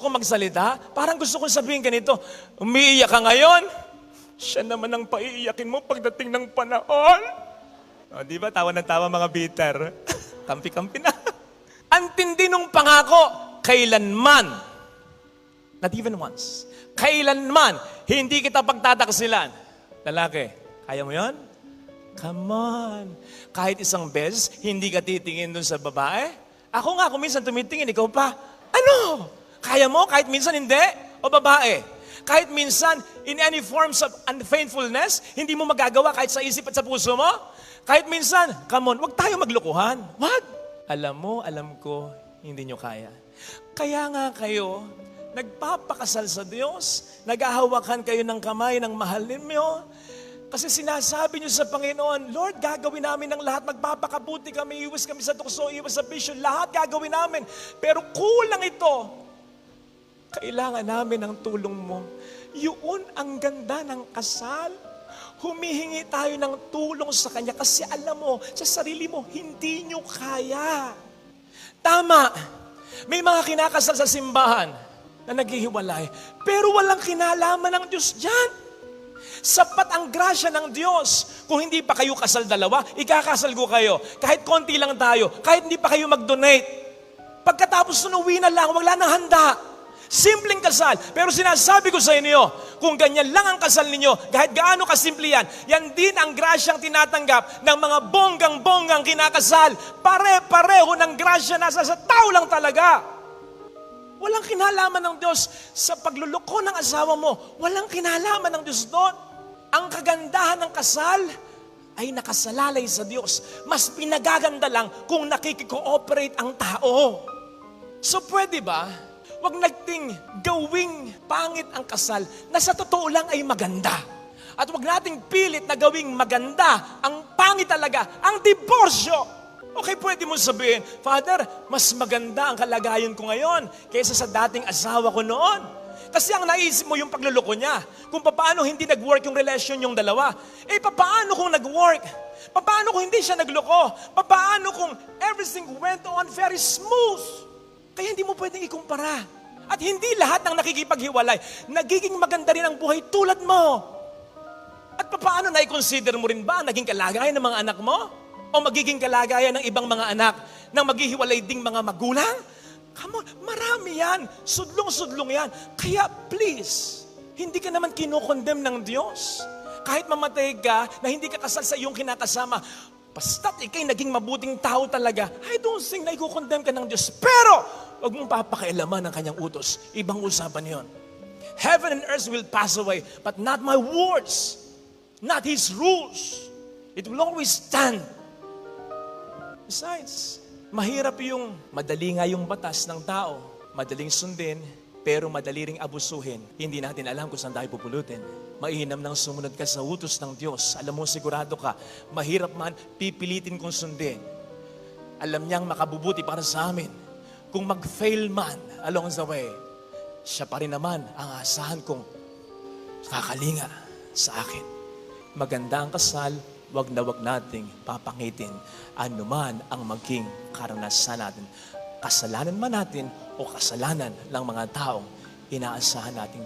kong magsalita. Parang gusto kong sabihin ganito, umiiyak ka ngayon? Siya naman ang paiiyakin mo pagdating ng panahon. O, di ba? Tawa ng tawa mga bitter. Kampi-kampi na. Ang tindi nung pangako, kailanman, not even once, kailanman, hindi kita pagtataksilan. Lalaki, kaya mo yon? Come on. Kahit isang beses, hindi ka titingin dun sa babae. Ako nga, kung minsan tumitingin, ikaw pa. Ano? Kaya mo? Kahit minsan hindi? O babae? Kahit minsan, in any forms of unfaithfulness, hindi mo magagawa kahit sa isip at sa puso mo? Kahit minsan, come on, wag tayo maglokohan. Wag. Alam mo, alam ko, hindi nyo kaya. Kaya nga kayo, nagpapakasal sa Diyos, naghahawakan kayo ng kamay ng mahalin nyo, kasi sinasabi nyo sa Panginoon, Lord, gagawin namin ang lahat, magpapakabuti kami, iwas kami sa tukso, iwas sa bisyo, lahat gagawin namin. Pero kulang ito. Kailangan namin ng tulong mo. Yun ang ganda ng kasal. Humihingi tayo ng tulong sa Kanya kasi alam mo, sa sarili mo, hindi nyo kaya. Tama, may mga kinakasal sa simbahan na naghihiwalay, pero walang kinalaman ng Diyos dyan. Sapat ang grasya ng Diyos. Kung hindi pa kayo kasal dalawa, ikakasal ko kayo. Kahit konti lang tayo, kahit hindi pa kayo mag-donate. Pagkatapos nun, uwi na lang, wala nang handa. Simpleng kasal. Pero sinasabi ko sa inyo, kung ganyan lang ang kasal ninyo, kahit gaano kasimple yan, yan din ang grasyang tinatanggap ng mga bonggang-bonggang kinakasal. Pare-pareho ng grasya nasa sa tao lang talaga. Walang kinalaman ng Diyos sa pagluloko ng asawa mo. Walang kinalaman ng Diyos doon. Ang kagandahan ng kasal ay nakasalalay sa Diyos. Mas pinagaganda lang kung nakikikooperate ang tao. So pwede ba, wag nating gawing pangit ang kasal na sa totoo lang ay maganda. At wag nating pilit na gawing maganda ang pangit talaga, ang diborsyo. Okay, pwede mo sabihin, Father, mas maganda ang kalagayan ko ngayon kaysa sa dating asawa ko noon. Kasi ang naisip mo yung pagluloko niya. Kung paano hindi nag-work yung relasyon yung dalawa. Eh, paano kung nag-work? Paano kung hindi siya nagloko? Paano kung everything went on very smooth? Kaya hindi mo pwedeng ikumpara. At hindi lahat ng nakikipaghiwalay, nagiging maganda rin ang buhay tulad mo. At paano na-consider mo rin ba ang naging kalagayan ng mga anak mo? O magiging kalagayan ng ibang mga anak ng maghihiwalay ding mga magulang? Come on, marami yan. Sudlong-sudlong yan. Kaya please, hindi ka naman kinokondem ng Diyos. Kahit mamatay ka na hindi ka kasal sa iyong kinakasama, basta't ikay naging mabuting tao talaga, I don't think na ikokondem ka ng Diyos. Pero, huwag mong papakailaman ang kanyang utos. Ibang usapan yon. Heaven and earth will pass away, but not my words, not His rules. It will always stand. Besides, mahirap yung madali nga yung batas ng tao. Madaling sundin, pero madali ring abusuhin. Hindi natin alam kung saan tayo pupulutin. Mainam nang sumunod ka sa utos ng Diyos. Alam mo, sigurado ka, mahirap man, pipilitin kong sundin. Alam niyang makabubuti para sa amin. Kung mag-fail man along the way, siya pa rin naman ang asahan kong kakalinga sa akin. Maganda ang kasal, wag na wag nating papangitin anuman ang maging karanasan natin. Kasalanan man natin o kasalanan ng mga taong inaasahan nating